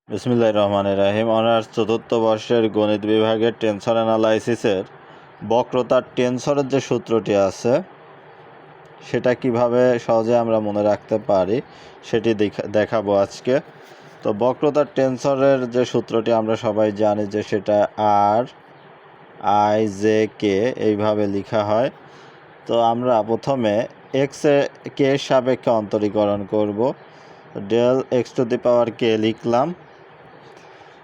বিসমিল্লাহির রহমানির রহিম। অনার্স চতুর্থ বর্ষের গণিত বিভাগের টেনসর অ্যানালাইসিসের বক্রতার টেনসরের যে সূত্রটি আছে সেটা কিভাবে সহজে আমরা মনে রাখতে পারি সেটি দেখাবো আজকে। তো বক্রতার টেনসরের যে সূত্রটি আমরা সবাই জানি যে সেটা আর আই জে কে এইভাবে লেখা হয়। তো আমরা প্রথমে কে এর সাপেক্ষে অন্তরীকরণ করব। ডেল এক্স টু দি পাওয়ার কে লিখলাম।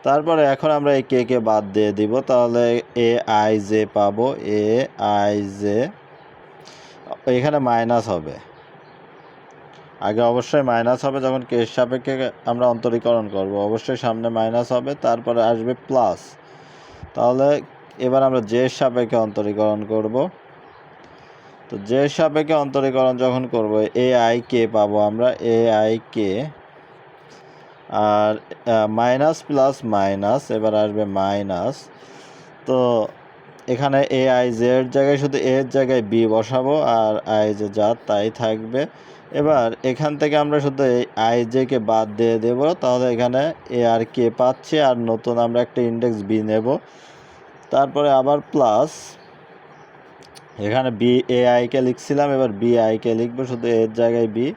তারপরে এখন আমরা এই কে বাদ দিয়ে দিব, তাহলে এ আই জে পাবো। এ আই জে এখানে মাইনাস হবে, আগে অবশ্যই মাইনাস হবে যখন কে এর সাপেক্ষে আমরা অন্তরীকরণ করব, অবশ্যই সামনে মাইনাস হবে, তারপরে আসবে প্লাস। তাহলে এবার আমরা জে এর সাপেক্ষে অন্তরীকরণ করব। তো জে এর সাপেক্ষে অন্তরীকরণ যখন করব এ আই কে পাবো আমরা। এ আই কে আর মাইনাস প্লাস মাইনাস, এবার আসবে মাইনাস। তো এখানে এ আই জে এর জায়গায় শুধু এর জায়গায় বি বসাবো আর আই জে যা তাই থাকবে। এবার এখান থেকে আমরা শুধু এই আই জেকে বাদ দিয়ে দেব, তাহলে এখানে এ আর কে পাচ্ছি আর নতুন আমরা একটা ইন্ডেক্স বি নেব। তারপরে আবার প্লাস, এখানে বি এ আইকে লিখছিলাম, এবার বি আইকে লিখবো শুধু এর জায়গায় বি,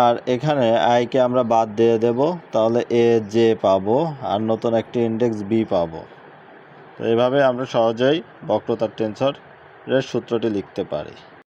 আর এখানে আইকে আমরা বাদ দিয়ে দেব, তাহলে এ জে পাবো আর নতুন একটি ইন্ডেক্স বি পাবো। তো এইভাবে আমরা সহজেই বক্রতার টেনসরের সূত্রটি লিখতে পারি।